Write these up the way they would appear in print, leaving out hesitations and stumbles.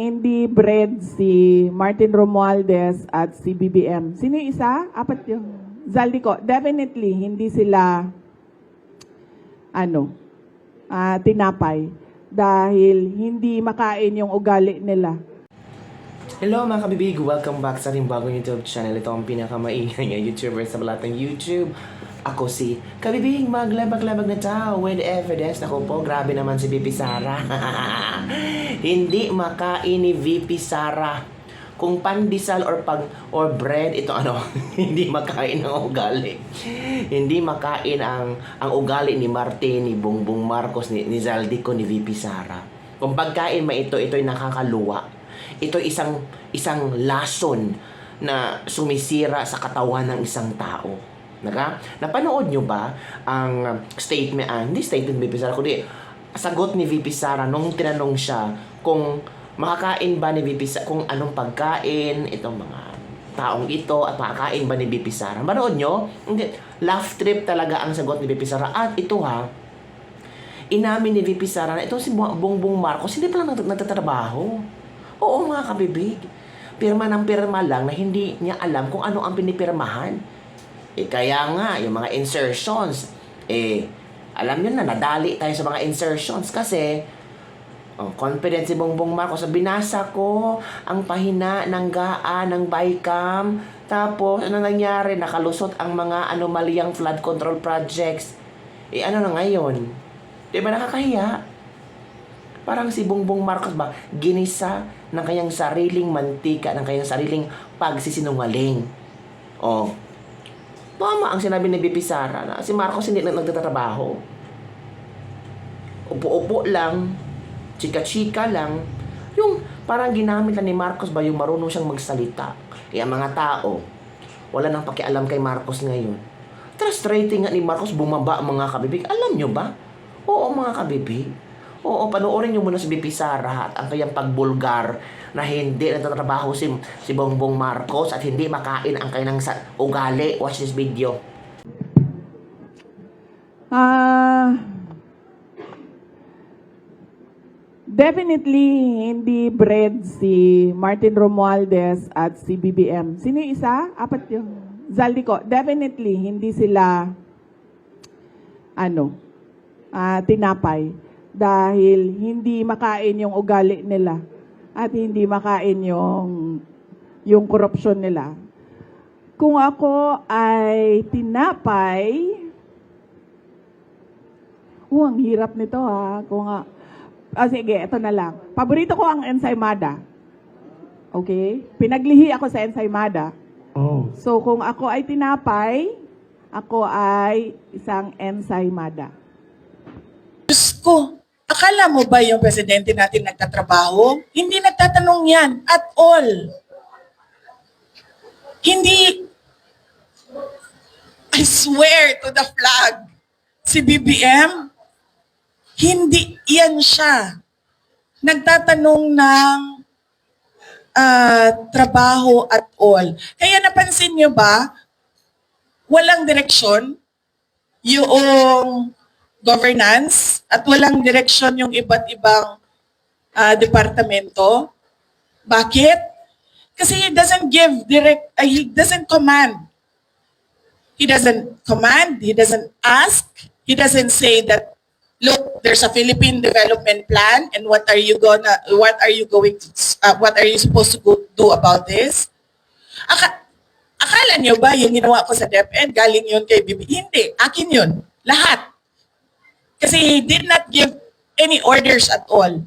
hindi bread si Martin Romualdez at si BBM. Sino yung isa? Apat yung Zaldico. Definitely, hindi sila tinapay dahil hindi makain yung ugali nila. Hello mga kabibig! Welcome back sa ating bagong YouTube channel. Ito ang pinakamaingay na YouTuber sa balatang YouTube. Ako si Kabibig, maglabag-labag na tao with evidence. Naku po, grabe naman si VP Sara. Hindi makain ni VP Sara. Kung pandesal or bread, ito hindi makain ang ugali. Hindi makain ang ugali ni Martin, ni Bongbong Marcos, ni Zaldico, ni VP Sara. Kung pagkain ito'y nakakaluwa. Ito isang lason na sumisira sa katawan ng isang tao. Napanood nyo ba ang statement, hindi statement ni VP Sara, kundi sagot ni VP Sara nung tinanong siya kung makakain ba ni VP Sara, kung anong pagkain itong mga taong ito at makakain ba ni VP Sara. Manood nyo? Hindi. Laugh trip talaga ang sagot ni VP Sara. At ito inamin ni VP Sara na itong si Bongbong Marcos hindi pala nagtatrabaho. Oo mga kabibig, pirma ng pirma lang na hindi niya alam kung ano ang pinipirmahan. Kaya nga, yung mga insertions, alam niyo na, nadali tayo sa mga insertions kasi confident si Bongbong Marcos. Binasa ko ang pahina ng GAA, ng BICAM, tapos ano nangyari, nakalusot ang mga anomalyang flood control projects. Ano na ngayon? Di ba nakakahiya? Parang si Bongbong Marcos ba, ginisa ng kanyang sariling mantika, ng kanyang sariling pagsisinungaling. Tama ang sinabi ni VP Sara na si Marcos hindi nagtatrabaho. Upo-upo lang, chika-chika lang. Yung parang ginamit lang ni Marcos ba yung marunong siyang magsalita. Ang mga tao, wala nang pakialam kay Marcos ngayon. Trust rating nga ni Marcos bumaba mga kabibig. Alam nyo ba? Oo mga kabibig. Oo, panoorin nyo muna si VP Sara at ang kanyang pagbulgar na hindi nagtatrabaho si Bongbong Marcos at hindi makain ang kanyang ugali. Watch this video. Definitely, hindi bread si Martin Romualdez at si BBM. Sino yung isa? Apat yung Zaldico. Definitely, hindi sila tinapay dahil hindi makain yung ugali nila at hindi makain yung korupsyon nila. Kung ako ay tinapay, ang hirap nito sige, ito na lang. Paborito ko ang ensaymada. Okay? Pinaglihi ako sa ensaymada. So kung ako ay tinapay, ako ay isang ensaymada. Diyos ko, akala mo ba yung presidente natin nagtatrabaho? Hindi nagtatanong yan at all. Hindi, I swear to the flag, si BBM, hindi yan siya. Nagtatanong ng trabaho at all. Kaya napansin nyo ba, walang direksyon yung governance at walang direksyon yung iba't ibang departamento. Bakit? Kasi he doesn't give he doesn't command. He doesn't command, he doesn't ask, he doesn't say that, look, there's a Philippine development plan and what are you supposed to do about this? Akala niyo ba yung ginawa ko sa DepEd, galing yun kay Bibi? Hindi, akin yun. Lahat. Kasi he did not give any orders at all.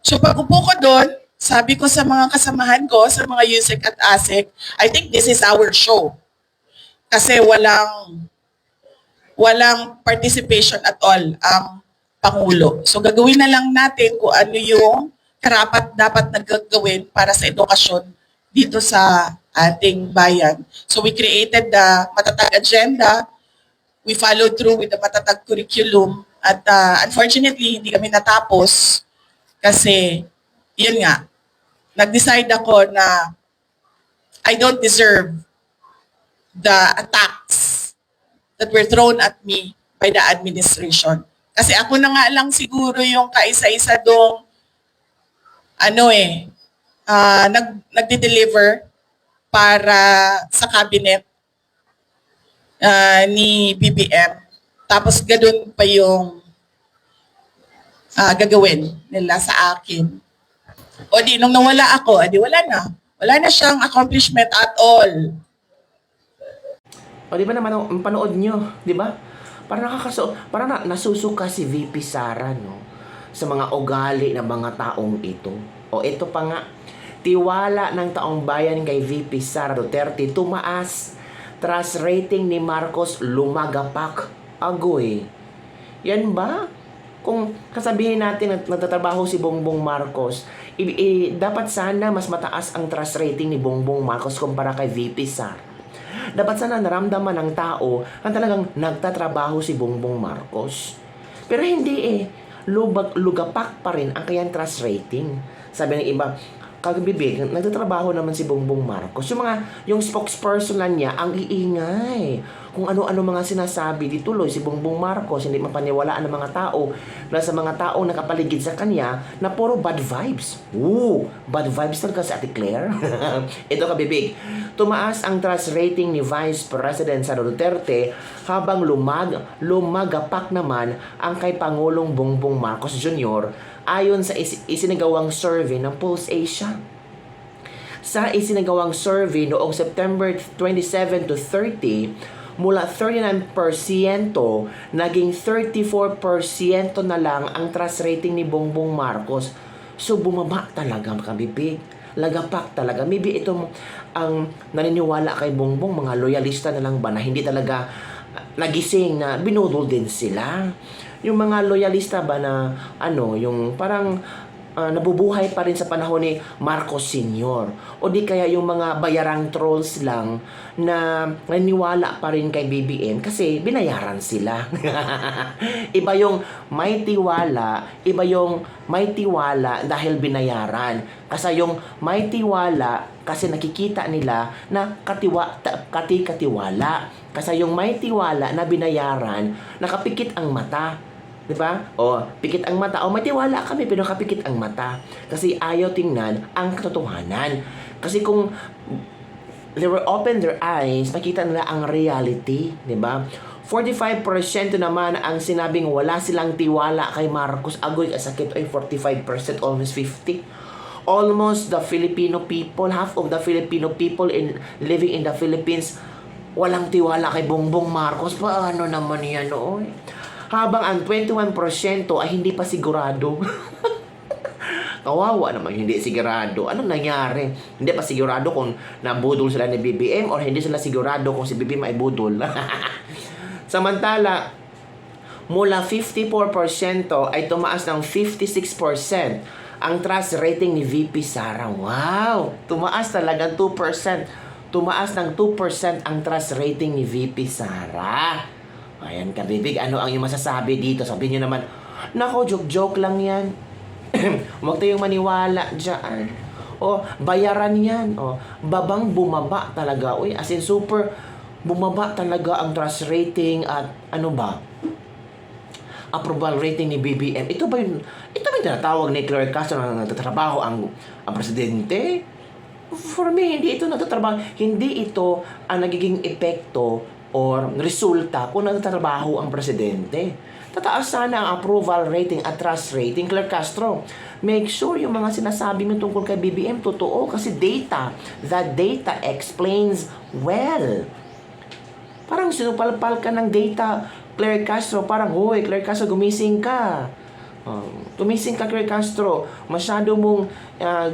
So pag upo ko doon, sabi ko sa mga kasamahan ko, sa mga USEC at ASEC, I think this is our show. Kasi walang participation at all ang Pangulo. So gagawin na lang natin kung ano yung karapat dapat nagagawin para sa edukasyon dito sa ating bayan. So we created the matatag agenda, we followed through with the matatag curriculum, at unfortunately hindi kami natapos kasi yun nga, nag-decide ako na I don't deserve the attacks that were thrown at me by the administration. Kasi ako na nga lang siguro yung kaisa-isa dong nagde-deliver para sa cabinet ni BBM. Tapos ganun pa yung gagawin nila sa akin. O di, nung nawala ako, edi wala na. Wala na siyang accomplishment at all. O di ba naman ang panood nyo, di ba? Parang nasusuka si VP Sara, no? Sa mga ugali ng mga taong ito. O ito pa nga, tiwala ng taong bayan kay VP Sara Duterte tumaas. Trust rating ni Marcos lumagapak. Agoy. Yan ba? Kung kasabihin natin na nagtatrabaho si Bongbong Marcos, dapat sana mas mataas ang trust rating ni Bongbong Marcos kumpara kay VP Sara. Dapat sana naramdaman ng tao na talagang nagtatrabaho si Bongbong Marcos. Pero hindi lugapak pa rin ang kanyang trust rating. Sabi ng iba, kagabibig, nagtatrabaho naman si Bongbong Marcos. Yung spokesperson lang niya, ang iingay. Kung ano-ano mga sinasabi, di tuloy si Bongbong Marcos, hindi mapaniwalaan ng mga tao na sa mga taong nakapaligid sa kanya na puro bad vibes. Bad vibes talaga si Ate Claire. Ito kabibig, tumaas ang trust rating ni Vice President Sara Duterte habang lumagapak naman ang kay Pangulong Bongbong Marcos Jr. ayon sa isinagawang survey ng Pulse Asia. Sa isinagawang survey noong September 27 to 30, mula 39% naging 34% na lang ang trust rating ni Bongbong Marcos. So bumaba talaga, kabibig. Lagapak talaga. Maybe itong ang naniniwala kay Bongbong, mga loyalista na lang ba na hindi talaga nagising na binudol din sila. Yung mga loyalista ba na yung parang nabubuhay pa rin sa panahon ni Marcos Sr. O di kaya yung mga bayarang trolls lang na naniniwala pa rin kay BBM kasi binayaran sila. Iba yung may tiwala, iba yung may tiwala dahil binayaran. Kasi yung may tiwala kasi nakikita nila na katiwala. Kasi yung may tiwala na binayaran, nakapikit ang mata. Diba? O, pikit ang mata. O, may tiwala kami, pero nakapikit ang mata. Kasi ayaw tingnan ang katotohanan. Kasi kung they were open their eyes, makita nila ang reality. Diba? 45% naman ang sinabing wala silang tiwala kay Marcos. Agoy, kasakit. Ay, 45%, almost 50%. Almost the Filipino people, half of the Filipino people living in the Philippines, walang tiwala kay Bongbong Marcos. Paano naman yan, oy? Habang ang 21% ay hindi pa sigurado. Kawawa naman, hindi sigurado. Anong nangyari? Hindi pa sigurado kung nabudol sila ni BBM or hindi sila sigurado kung si BBM ay budol. Samantala, mula 54% ay tumaas ng 56% ang trust rating ni VP Sara. Wow! Tumaas talaga 2%. Tumaas ng 2% ang trust rating ni VP Sara. Ayan kabibig, ano ang iyong masasabi dito? Sabihin nyo naman, nako, joke-joke lang yan. Huwag tayong maniwala dyan. O, bayaran yan. O, babang bumaba talaga. Uy, as in super bumaba talaga ang trust rating at approval rating ni BBM. Ito ba yung tinatawag ni Claire Castro na nagtatrabaho ang presidente? For me, hindi ito nagtatrabaho. Hindi ito ang nagiging epekto or resulta kung nagtatrabaho ang presidente. Tataas sana ang approval rating at trust rating. Claire Castro, make sure yung mga sinasabi mo tungkol kay BBM totoo kasi that data explains well. Parang sinupalpal ka ng data, Claire Castro. Parang, hoy, Claire Castro, gumising ka. Tumising ka, Claire Castro. Masyado mong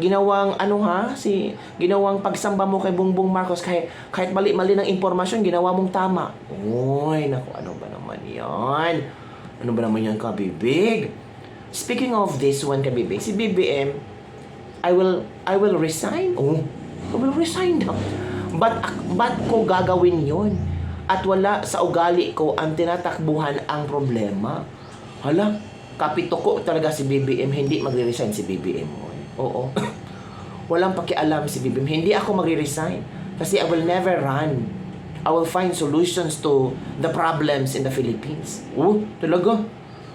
ginawang ginawang pagsamba mo kay Bongbong Marcos kahit mali-mali ng impormasyon, ginawa mong tama. Uy, naku, ano ba naman yan? Ano ba naman yan, kabibig? Speaking of this one, kabibig, si BBM, I will resign. Oh, I will resign daw. Ba't ko gagawin yon? At wala sa ugali ko ang tinatakbuhan ang problema. Hala, kapito ko talaga si BBM, hindi magre-resign si BBM. Oo. Walang pakialam si BBM. Hindi ako magre-resign. Kasi I will never run. I will find solutions to the problems in the Philippines. Talaga.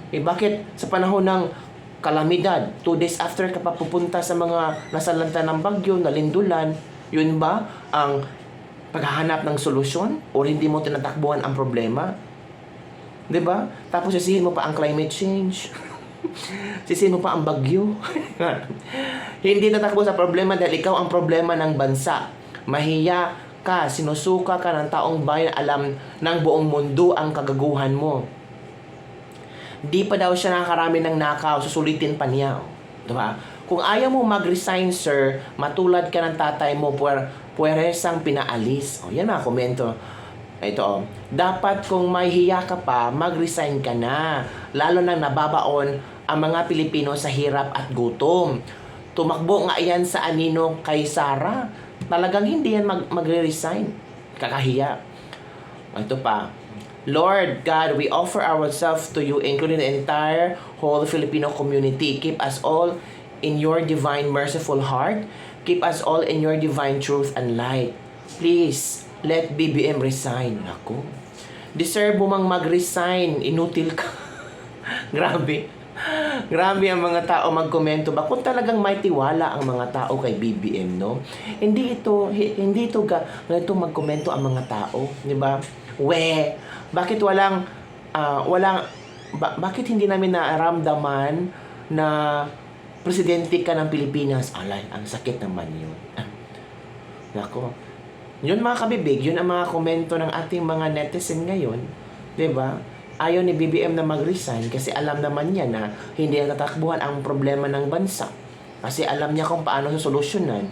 Bakit sa panahon ng kalamidad. 2 days after ka pa pupunta sa mga nasalanta ng bagyo, nalindulan, yun ba ang paghahanap ng solusyon? O hindi mo tinatakbuhan ang problema? 'Di ba? Tapos sisihin mo pa ang climate change. Sisihin mo pa ang bagyo. Hindi tatakbo sa problema dahil ikaw ang problema ng bansa. Mahiya ka, sinusuka ka ng taong bayan, alam ng buong mundo ang kagaguhan mo. Di pa daw siya nakakarami ng nakaw, susulitin pa niya. Diba? Kung ayaw mo mag-resign, sir, matulad ka ng tatay mo, puweresang pinaalis. O, yan mga komento. Ito, dapat kung may hiya ka pa, mag-resign ka na. Lalo nang nababaon ang mga Pilipino sa hirap at gutom. Tumakbo nga yan sa anino kay Sara. Talagang hindi yan magre-resign. Kakahiya. Ito pa, Lord God, we offer ourselves to you, including the entire whole Filipino community. Keep us all in your divine merciful heart. Keep us all in your divine truth and light. Please, let BBM resign. Ako. Deserve mo mang mag-resign. Inutil ka. Grabe. Grabe ang mga tao magkomento ba? Kung talagang may tiwala ang mga tao kay BBM, no? Hindi ito ganito magkomento ang mga tao, di ba? Bakit bakit hindi namin naramdaman na presidente ka ng Pilipinas? Alay, ang sakit naman yun. Nako. Yun mga kabibig, yun ang mga komento ng ating mga netizen ngayon. 'Di ba? Ayaw ni BBM na mag-resign kasi alam naman niya na hindi natatakbuhan ang problema ng bansa. Kasi alam niya kung paano sosolusyonan.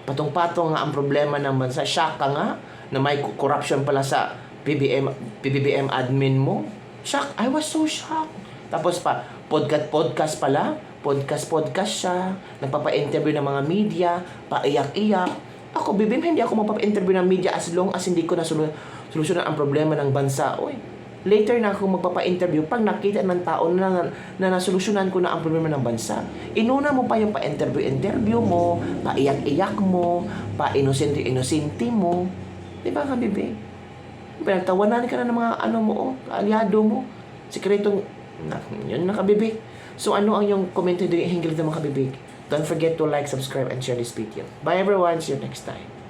Patong-patong nga ang problema ng bansa. Shock ka nga na may corruption pala sa PBBM admin mo. Shock. I was so shocked. Tapos pa, podcast pala. Podcast siya. Nagpapa-interview ng mga media. Paiyak-iyak. Ako, BBM, hindi ako magpapa-interview ng media as long as hindi ko na solusyonan ang problema ng bansa. Oy, later na ako magpapa-interview pag nakita ng tao na nasolusyonan ko na ang problema ng bansa. Inuna mo pa yung pa-interview mo, paiyak-iyak mo, pa-inosente mo. Di ba, kabibig? Pinagtawanan ka na ng mga aliado mo. Sikretong, yun na, kabibig. So, ano ang yung komento doon hinggil ng mga kabibig? Don't forget to like, subscribe, and share this video. Bye everyone. See you next time.